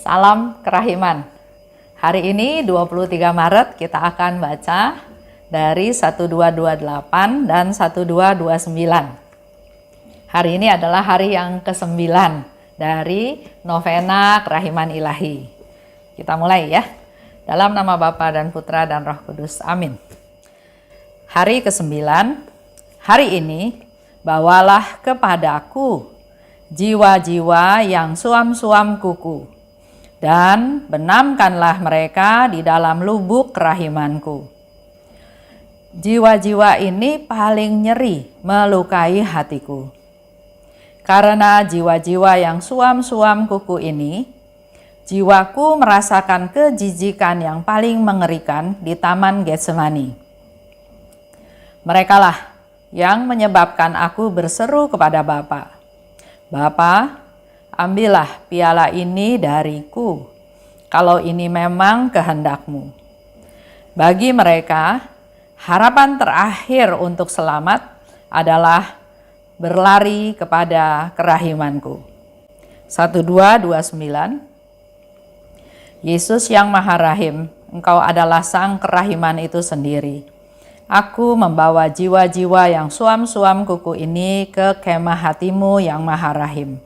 Salam kerahiman. Hari ini 23 Maret kita akan baca dari 1228 dan 1229. Hari ini adalah hari yang ke-9 dari novena kerahiman ilahi. Kita mulai ya. Dalam nama Bapa dan Putra dan Roh Kudus. Amin. Hari ke-9. Hari ini bawalah kepadaku jiwa-jiwa yang suam-suam kuku, dan benamkanlah mereka di dalam lubuk kerahimanku. Jiwa-jiwa ini paling nyeri melukai hatiku. Karena jiwa-jiwa yang suam-suam kuku ini, jiwaku merasakan kejijikan yang paling mengerikan di Taman Getsemani. Merekalah yang menyebabkan aku berseru kepada Bapa, Bapa, ambillah piala ini dariku, kalau ini memang kehendak-Mu. Bagi mereka, harapan terakhir untuk selamat adalah berlari kepada kerahimanku. 1229. Yesus yang Maha Rahim, Engkau adalah Sang Kerahiman itu sendiri. Aku membawa jiwa-jiwa yang suam-suam kuku ini ke kemah hati-Mu yang Maha Rahim.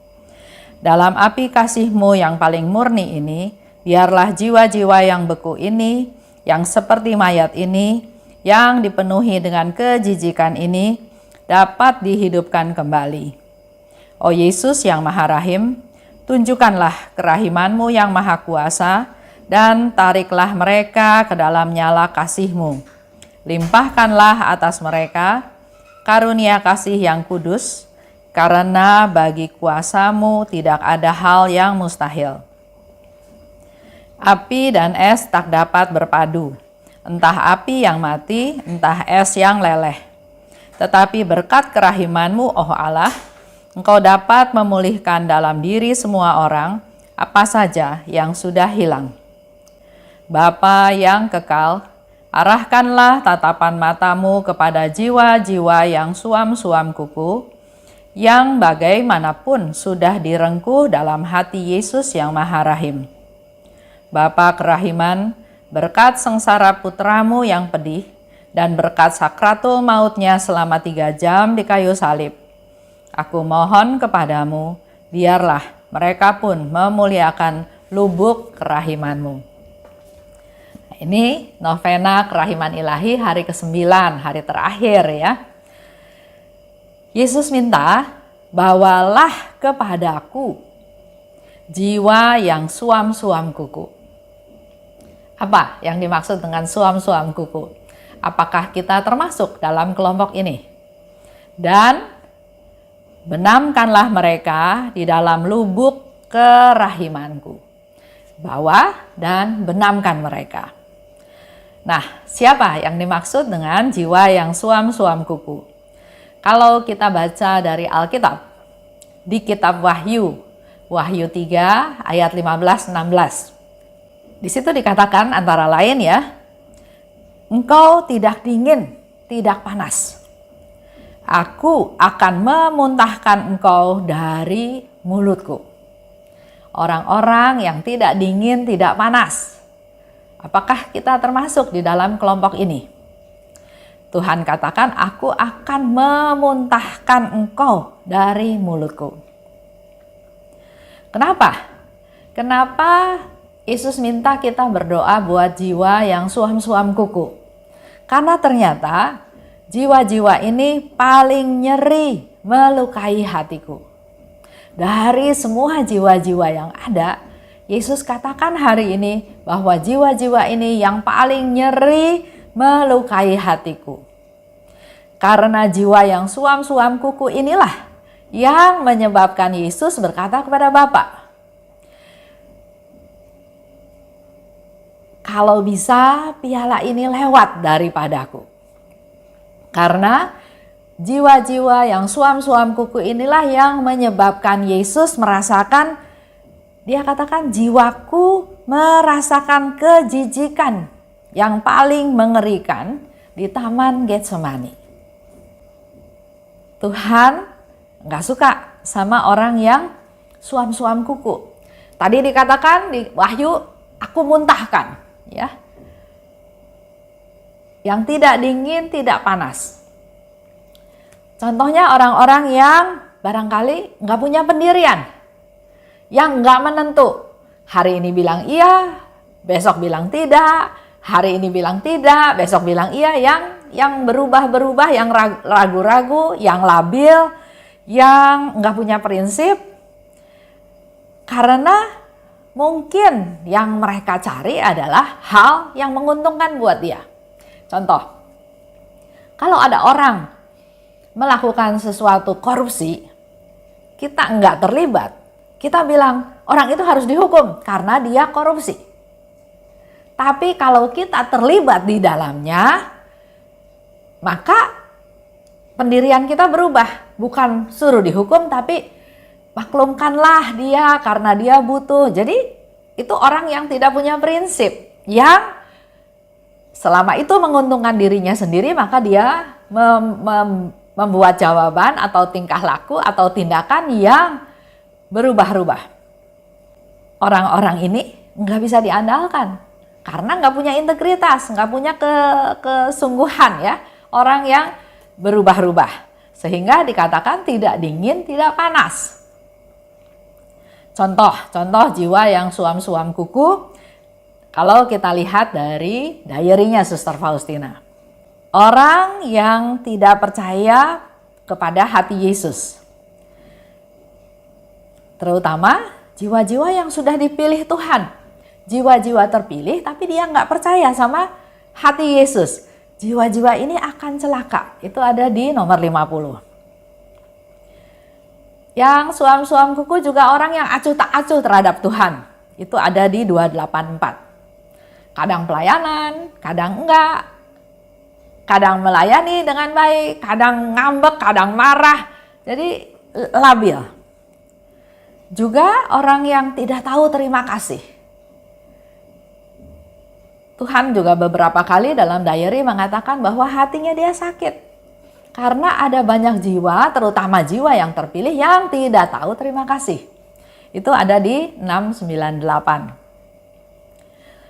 Dalam api kasih-Mu yang paling murni ini, biarlah jiwa-jiwa yang beku ini, yang seperti mayat ini, yang dipenuhi dengan kejijikan ini, dapat dihidupkan kembali. Oh Yesus yang Maha Rahim, tunjukkanlah kerahiman-Mu yang Maha Kuasa, dan tariklah mereka ke dalam nyala kasih-Mu. Limpahkanlah atas mereka karunia kasih yang kudus, karena bagi kuasa-Mu tidak ada hal yang mustahil. Api dan es tak dapat berpadu, entah api yang mati, entah es yang leleh. Tetapi berkat kerahiman-Mu, oh Allah, Engkau dapat memulihkan dalam diri semua orang apa saja yang sudah hilang. Bapa yang kekal, arahkanlah tatapan mata-Mu kepada jiwa-jiwa yang suam-suam kuku, yang bagaimanapun sudah direngkuh dalam hati Yesus yang Maha Rahim. Bapa kerahiman, berkat sengsara putra-Mu yang pedih, dan berkat sakratul mautnya selama 3 jam di kayu salib, aku mohon kepadamu, biarlah mereka pun memuliakan lubuk kerahiman-Mu. Ini novena kerahiman ilahi hari ke-9, hari terakhir ya. Yesus minta, bawalah kepadaku jiwa yang suam-suam kuku. Apa yang dimaksud dengan suam-suam kuku? Apakah kita termasuk dalam kelompok ini? Dan benamkanlah mereka di dalam lubuk kerahimanku. Bawa dan benamkan mereka. Nah, siapa yang dimaksud dengan jiwa yang suam-suam kuku? Kalau kita baca dari Alkitab, di kitab Wahyu 3 ayat 15-16. Di situ dikatakan antara lain ya, Engkau tidak dingin, tidak panas. Aku akan memuntahkan engkau dari mulutku. Orang-orang yang tidak dingin, tidak panas. Apakah kita termasuk di dalam kelompok ini? Tuhan katakan, aku akan memuntahkan engkau dari mulutku. Kenapa? Kenapa Yesus minta kita berdoa buat jiwa yang suam-suam kuku? Karena ternyata jiwa-jiwa ini paling nyeri melukai hatiku. Dari semua jiwa-jiwa yang ada, Yesus katakan hari ini bahwa jiwa-jiwa ini yang paling nyeri melukai hatiku. Karena jiwa yang suam-suam kuku inilah yang menyebabkan Yesus berkata kepada Bapa, kalau bisa piala ini lewat daripadaku. Karena jiwa-jiwa yang suam-suam kuku inilah yang menyebabkan Yesus merasakan, dia katakan, jiwaku merasakan kejijikan yang paling mengerikan di Taman Getsemani. Tuhan nggak suka sama orang yang suam-suam kuku. Tadi dikatakan di Wahyu, aku muntahkan, ya. Yang tidak dingin, tidak panas. Contohnya orang-orang yang barangkali nggak punya pendirian, yang nggak menentu. Hari ini bilang iya, besok bilang tidak. Hari ini bilang tidak, besok bilang iya. Yang berubah-berubah, yang ragu-ragu, yang labil, yang nggak punya prinsip. Karena mungkin yang mereka cari adalah hal yang menguntungkan buat dia. Contoh, kalau ada orang melakukan sesuatu korupsi, kita nggak terlibat, kita bilang orang itu harus dihukum karena dia korupsi. Tapi kalau kita terlibat di dalamnya, maka pendirian kita berubah. Bukan suruh dihukum, tapi maklumkanlah dia karena dia butuh. Jadi itu orang yang tidak punya prinsip, yang selama itu menguntungkan dirinya sendiri, maka dia membuat jawaban atau tingkah laku atau tindakan yang berubah-ubah. Orang-orang ini nggak bisa diandalkan karena nggak punya integritas, nggak punya kesungguhan, ya. Orang yang berubah-ubah, sehingga dikatakan tidak dingin, tidak panas. Contoh jiwa yang suam-suam kuku. Kalau kita lihat dari diary-nya Suster Faustina. Orang yang tidak percaya kepada hati Yesus. Terutama jiwa-jiwa yang sudah dipilih Tuhan. Jiwa-jiwa terpilih tapi dia nggak percaya sama hati Yesus. Jiwa-jiwa ini akan celaka. Itu ada di nomor 50. Yang suam-suam kuku juga orang yang acuh tak acuh terhadap Tuhan. Itu ada di 284. Kadang pelayanan, kadang enggak. Kadang melayani dengan baik, kadang ngambek, kadang marah. Jadi labil. Juga orang yang tidak tahu terima kasih. Tuhan juga beberapa kali dalam diary mengatakan bahwa hatinya dia sakit. Karena ada banyak jiwa, terutama jiwa yang terpilih, yang tidak tahu terima kasih. Itu ada di 698.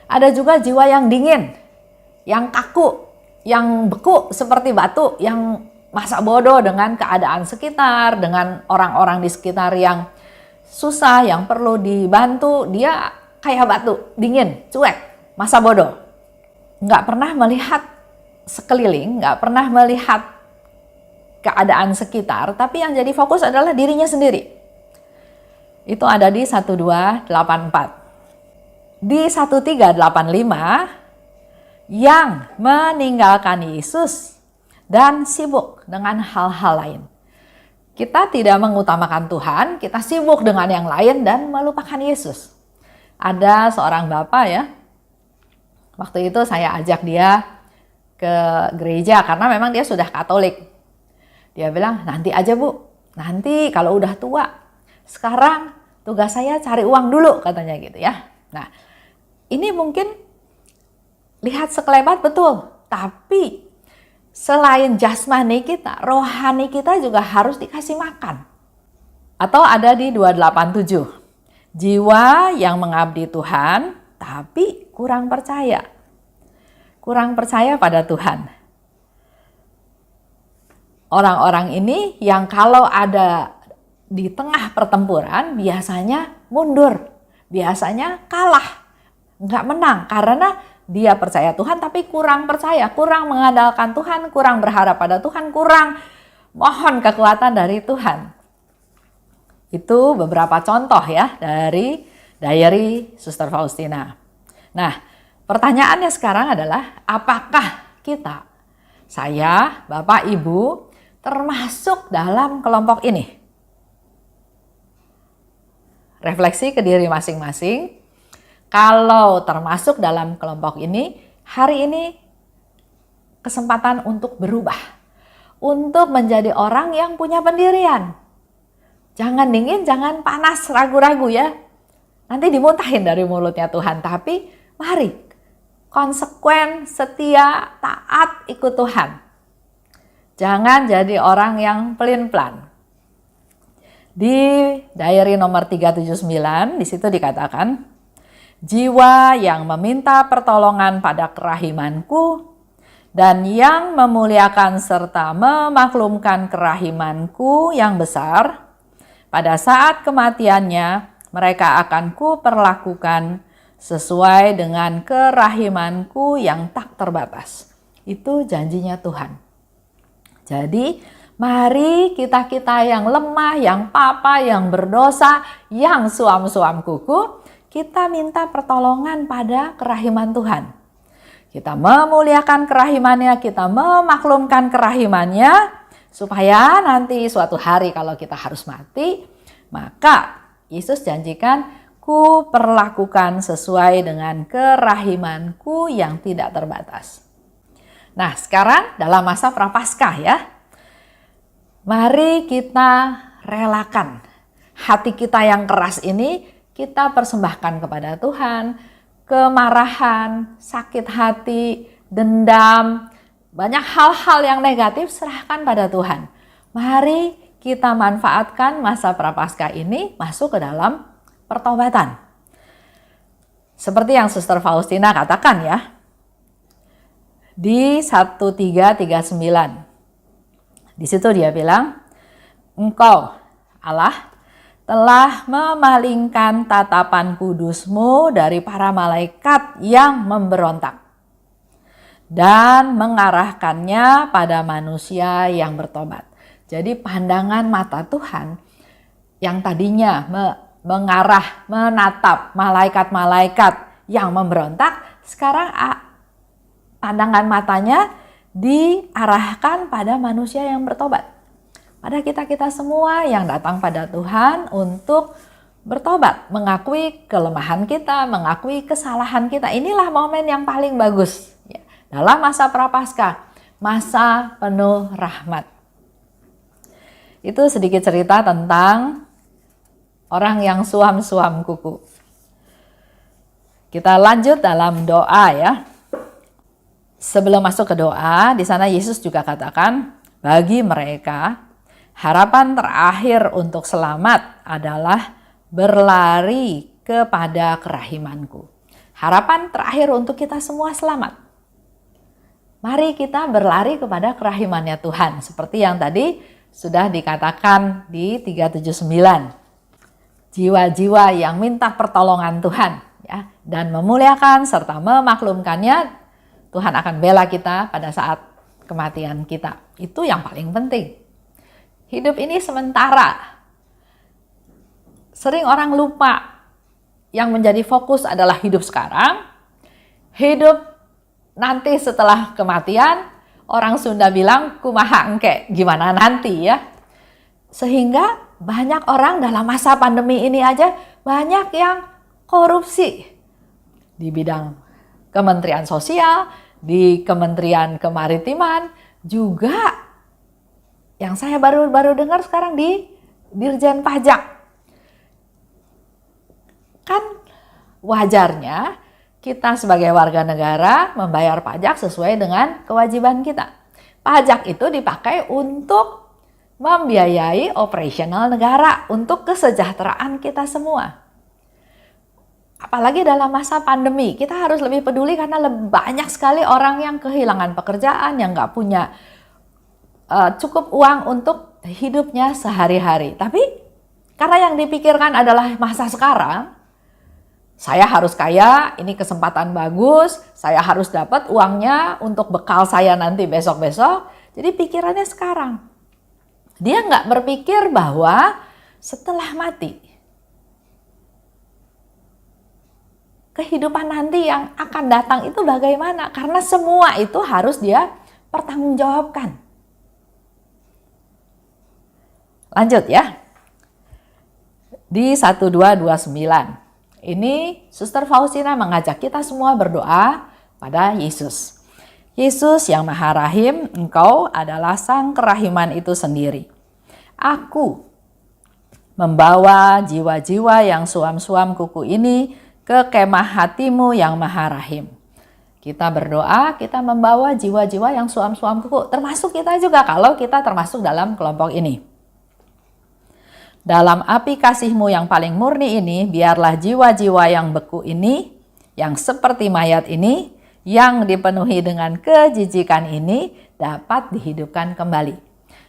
Ada juga jiwa yang dingin, yang kaku, yang beku seperti batu, yang masa bodoh dengan keadaan sekitar, dengan orang-orang di sekitar yang susah, yang perlu dibantu. Dia kayak batu, dingin, cuek, masa bodoh. Nggak pernah melihat sekeliling, nggak pernah melihat keadaan sekitar, tapi yang jadi fokus adalah dirinya sendiri. Itu ada di 1284. Di 1385, yang meninggalkan Yesus dan sibuk dengan hal-hal lain. Kita tidak mengutamakan Tuhan, kita sibuk dengan yang lain dan melupakan Yesus. Ada seorang bapak, ya, waktu itu saya ajak dia ke gereja karena memang dia sudah Katolik. Dia bilang, nanti aja Bu, nanti kalau udah tua. Sekarang tugas saya cari uang dulu, katanya gitu, ya. Nah, ini mungkin lihat sekelebat betul, tapi selain jasmani kita, rohani kita juga harus dikasih makan. Atau ada di 287, jiwa yang mengabdi Tuhan tapi kurang percaya. Kurang percaya pada Tuhan. Orang-orang ini yang kalau ada di tengah pertempuran biasanya mundur, biasanya kalah. Nggak menang karena dia percaya Tuhan tapi kurang percaya, kurang mengandalkan Tuhan, kurang berharap pada Tuhan, kurang mohon kekuatan dari Tuhan. Itu beberapa contoh, ya, dari diary Suster Faustina. Nah, pertanyaannya sekarang adalah apakah kita, saya, Bapak, Ibu, termasuk dalam kelompok ini? Refleksi ke diri masing-masing. Kalau termasuk dalam kelompok ini, hari ini kesempatan untuk berubah. Untuk menjadi orang yang punya pendirian. Jangan dingin, jangan panas, ragu-ragu, ya. Nanti dimuntahin dari mulutnya Tuhan. Tapi mari, konsekuen, setia, taat, ikut Tuhan. Jangan jadi orang yang pelin-pelan. Di diary nomor 379 di situ dikatakan, jiwa yang meminta pertolongan pada kerahimanku dan yang memuliakan serta memaklumkan kerahimanku yang besar, pada saat kematiannya mereka akan kuperlakukan sesuai dengan kerahimanku yang tak terbatas. Itu janjinya Tuhan. Jadi mari kita-kita yang lemah, yang papa, yang berdosa, yang suam-suam kuku, kita minta pertolongan pada kerahiman Tuhan. Kita memuliakan kerahimannya, kita memaklumkan kerahimannya, supaya nanti suatu hari kalau kita harus mati, maka Yesus janjikan, ku perlakukan sesuai dengan kerahimanku yang tidak terbatas. Nah, sekarang dalam masa Prapaskah ya, mari kita relakan hati kita yang keras ini, kita persembahkan kepada Tuhan. Kemarahan, sakit hati, dendam, banyak hal-hal yang negatif serahkan pada Tuhan. Mari kita manfaatkan masa Prapaskah ini masuk ke dalam pertobatan. Seperti yang Suster Faustina katakan ya, di 1339. Di situ dia bilang, Engkau Allah telah memalingkan tatapan kudus-Mu dari para malaikat yang memberontak dan mengarahkannya pada manusia yang bertobat. Jadi pandangan mata Tuhan yang tadinya menatap malaikat-malaikat yang memberontak, sekarang pandangan matanya diarahkan pada manusia yang bertobat. Pada kita-kita semua yang datang pada Tuhan untuk bertobat, mengakui kelemahan kita, mengakui kesalahan kita. Inilah momen yang paling bagus ya, dalam masa Prapaskah, masa penuh rahmat. Itu sedikit cerita tentang orang yang suam-suam kuku. Kita lanjut dalam doa ya. Sebelum masuk ke doa, di sana Yesus juga katakan, bagi mereka harapan terakhir untuk selamat adalah berlari kepada kerahimanku. Harapan terakhir untuk kita semua selamat. Mari kita berlari kepada kerahimannya Tuhan. Seperti yang tadi sudah dikatakan di 379. Jiwa-jiwa yang minta pertolongan Tuhan ya, dan memuliakan serta memaklumkannya, Tuhan akan bela kita pada saat kematian kita. Itu yang paling penting. Hidup ini sementara. Sering orang lupa yang menjadi fokus adalah hidup sekarang. Hidup nanti setelah kematian, orang Sunda bilang kumaha engke, gimana nanti ya. Sehingga banyak orang dalam masa pandemi ini aja banyak yang korupsi di bidang Kementerian Sosial, di Kementerian Kemaritiman, juga yang saya baru dengar sekarang di Dirjen Pajak. Kan wajarnya kita sebagai warga negara membayar pajak sesuai dengan kewajiban kita. Pajak itu dipakai untuk membiayai operasional negara, untuk kesejahteraan kita semua. Apalagi dalam masa pandemi, kita harus lebih peduli karena banyak sekali orang yang kehilangan pekerjaan, yang nggak punya cukup uang untuk hidupnya sehari-hari. Tapi karena yang dipikirkan adalah masa sekarang, saya harus kaya, ini kesempatan bagus, saya harus dapat uangnya untuk bekal saya nanti besok-besok. Jadi pikirannya sekarang. Dia nggak berpikir bahwa setelah mati, kehidupan nanti yang akan datang itu bagaimana? Karena semua itu harus dia pertanggungjawabkan. Lanjut ya. Di 1229. Ini Suster Faustina mengajak kita semua berdoa pada Yesus. Yesus yang Maha Rahim, Engkau adalah Sang Kerahiman itu sendiri. Aku membawa jiwa-jiwa yang suam-suam kuku ini ke kemah hatimu yang Maha Rahim. Kita berdoa, kita membawa jiwa-jiwa yang suam-suam kuku. Termasuk kita juga kalau kita termasuk dalam kelompok ini. Dalam api kasih-Mu yang paling murni ini, biarlah jiwa-jiwa yang beku ini, yang seperti mayat ini, yang dipenuhi dengan kejijikan ini, dapat dihidupkan kembali.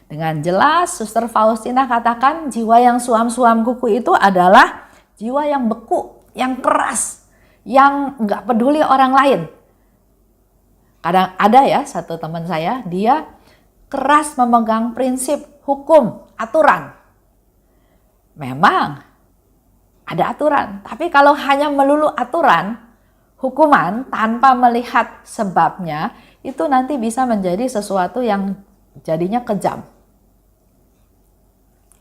Dengan jelas, Suster Faustina katakan jiwa yang suam-suam kuku itu adalah jiwa yang beku, yang keras, yang nggak peduli orang lain. Kadang ada ya satu teman saya, dia keras memegang prinsip hukum, aturan. Memang ada aturan, tapi kalau hanya melulu aturan, hukuman tanpa melihat sebabnya, itu nanti bisa menjadi sesuatu yang jadinya kejam.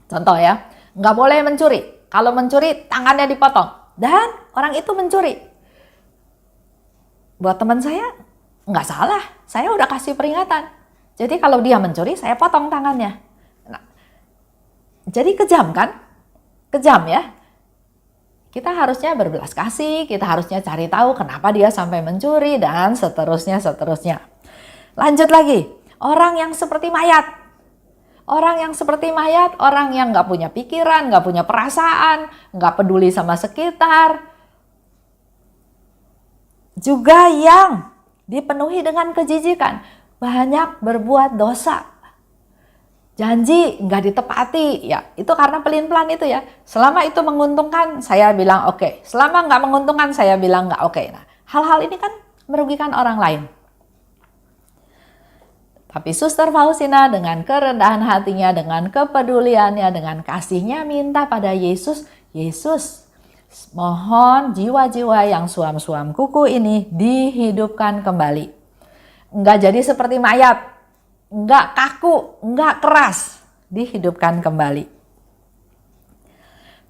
Contoh ya, nggak boleh mencuri. Kalau mencuri, tangannya dipotong. Dan orang itu mencuri. Buat teman saya, nggak salah. Saya udah kasih peringatan. Jadi kalau dia mencuri, saya potong tangannya. Nah, jadi kejam kan? Kejam ya. Kita harusnya berbelas kasih, kita harusnya cari tahu kenapa dia sampai mencuri, dan seterusnya. Lanjut lagi, orang yang seperti mayat. Orang yang seperti mayat, orang yang nggak punya pikiran, nggak punya perasaan, nggak peduli sama sekitar. Juga yang dipenuhi dengan kejijikan, banyak berbuat dosa. Janji nggak ditepati, ya itu karena pelin-pelan itu ya. Selama itu menguntungkan, saya bilang oke. Selama nggak menguntungkan, saya bilang nggak oke. Nah, hal-hal ini kan merugikan orang lain. Tapi Suster Faustina dengan kerendahan hatinya, dengan kepeduliannya, dengan kasihnya minta pada Yesus, Yesus mohon jiwa-jiwa yang suam-suam kuku ini dihidupkan kembali. Enggak jadi seperti mayat, enggak kaku, enggak keras, dihidupkan kembali.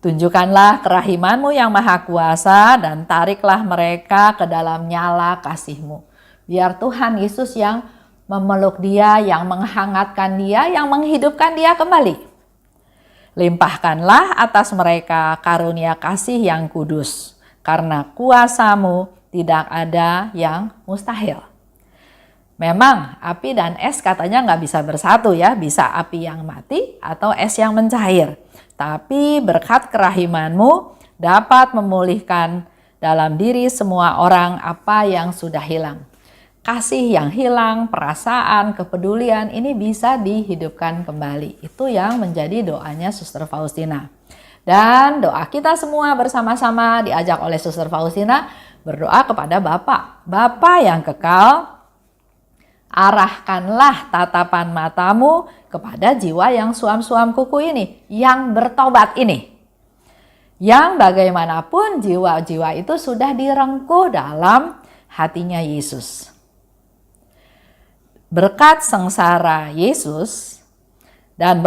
Tunjukkanlah kerahiman-Mu yang maha kuasa dan tariklah mereka ke dalam nyala kasih-Mu. Biar Tuhan Yesus yang memeluk dia, yang menghangatkan dia, yang menghidupkan dia kembali. Limpahkanlah atas mereka karunia kasih yang kudus, karena kuasa-Mu tidak ada yang mustahil. Memang api dan es katanya nggak bisa bersatu ya, bisa api yang mati atau es yang mencair. Tapi berkat kerahiman-Mu dapat memulihkan dalam diri semua orang apa yang sudah hilang. Kasih yang hilang, perasaan, kepedulian ini bisa dihidupkan kembali. Itu yang menjadi doanya Suster Faustina. Dan doa kita semua bersama-sama diajak oleh Suster Faustina berdoa kepada Bapa. Bapa yang kekal, arahkanlah tatapan mata-Mu kepada jiwa yang suam-suam kuku ini, yang bertobat ini. Yang bagaimanapun jiwa-jiwa itu sudah direngkuh dalam hatinya Yesus. Berkat sengsara Yesus dan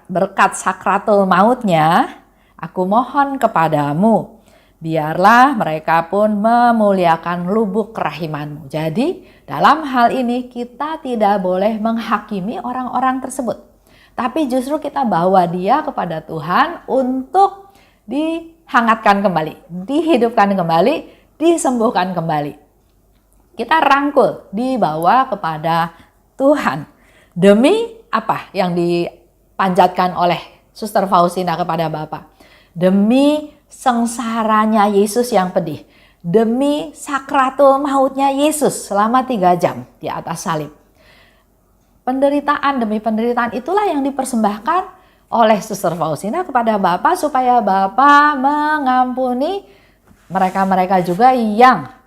berkat sakratul mautnya, aku mohon kepadamu, biarlah mereka pun memuliakan lubuk kerahiman-Mu. Jadi dalam hal ini kita tidak boleh menghakimi orang-orang tersebut. Tapi justru kita bawa dia kepada Tuhan untuk dihangatkan kembali, dihidupkan kembali, disembuhkan kembali. Kita rangkul, dibawa kepada Tuhan. Demi apa yang dipanjatkan oleh Suster Faustina kepada Bapa? Demi sengsaranya Yesus yang pedih. Demi sakratul mautnya Yesus selama 3 jam di atas salib. Penderitaan demi penderitaan itulah yang dipersembahkan oleh Suster Faustina kepada Bapa supaya Bapa mengampuni mereka-mereka juga yang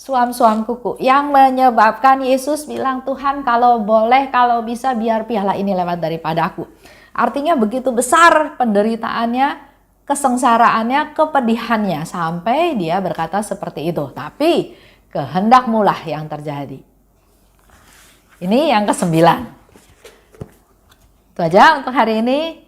suam-suam kuku, yang menyebabkan Yesus bilang, Tuhan kalau boleh, kalau bisa biar piala ini lewat daripadaku. Artinya begitu besar penderitaannya, kesengsaraannya, kepedihannya, sampai dia berkata seperti itu. Tapi kehendak-Mu lah yang terjadi. Ini yang ke-9. Itu aja untuk hari ini.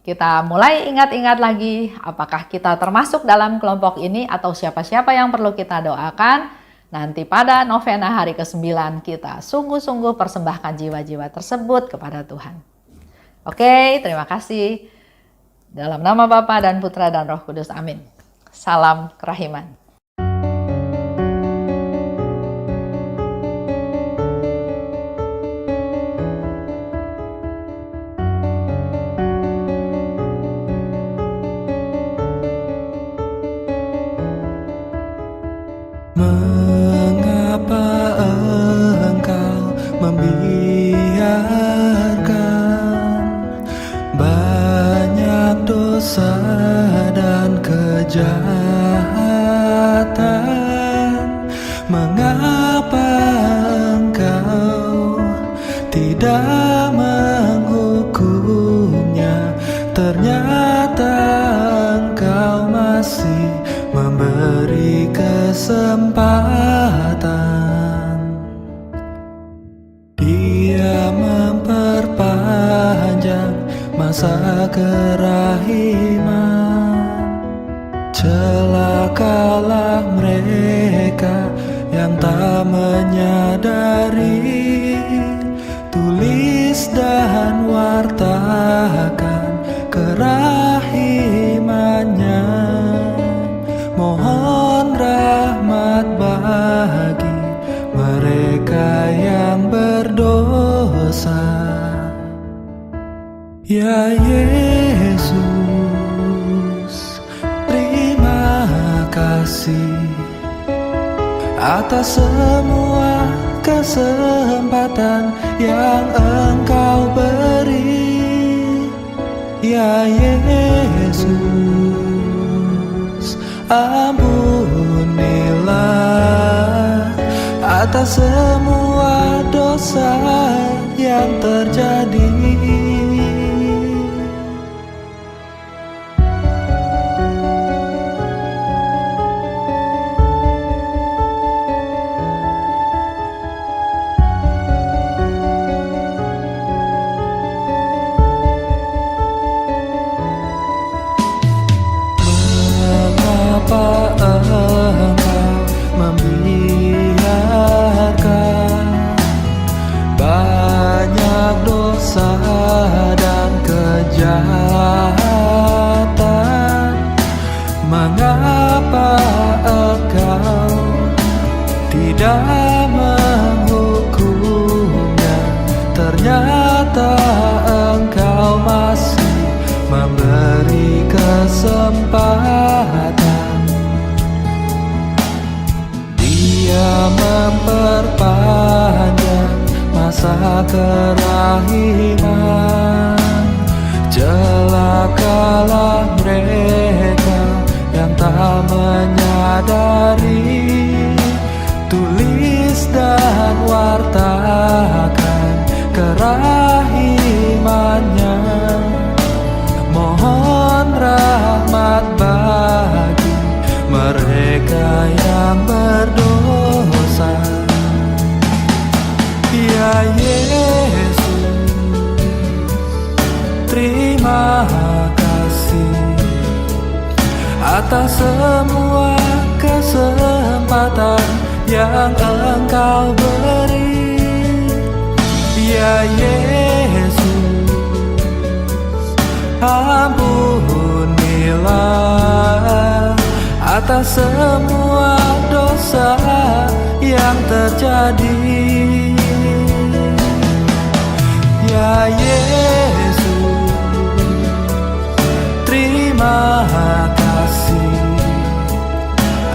Kita mulai ingat-ingat lagi apakah kita termasuk dalam kelompok ini atau siapa-siapa yang perlu kita doakan. Nanti pada novena hari ke-9 kita sungguh-sungguh persembahkan jiwa-jiwa tersebut kepada Tuhan. Oke, terima kasih. Dalam nama Bapa dan Putra dan Roh Kudus, amin. Salam kerahiman. Mengapa Engkau membiarkan banyak dosa dan kejahatan? Mengapa Engkau tidak menghukumnya? Ternyata Engkau masih memberi kesempatan. Dia memperpanjang masa kerahiman. Celakalah mereka yang tak menyadari. Tulis dan wartakan kerahimannya. Mohon rahmat bagi mereka yang berdosa. Ya Yesus, terima kasih atas semua kesempatan yang Engkau beri. Ya Yesus, ampunilah atas semua dosa yang terjadi. Mengapa Engkau membiarkan banyak dosa dan kejahatan? Mengapa Engkau tidak menghukumnya? Ternyata Engkau masih memberi kesempatan. Dia memperpanjang masa kerahiman. Celakalah mereka yang tak menyadari. Tulis dan wartakan kerahimannya. Mohon rahmat bagi mereka yang berdosa. Ya Yesus, terima kasih atas semua kesempatan yang Engkau beri. Ya Yesus, ampunilah atas semua dosa yang terjadi. Ya Yesus, terima kasih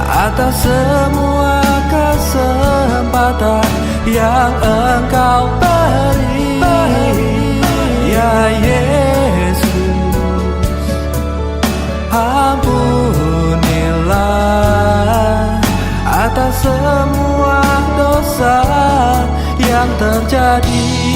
atas semua kesempatan yang Engkau beri. Ya Yesus, ampunilah atas semua dosa yang terjadi.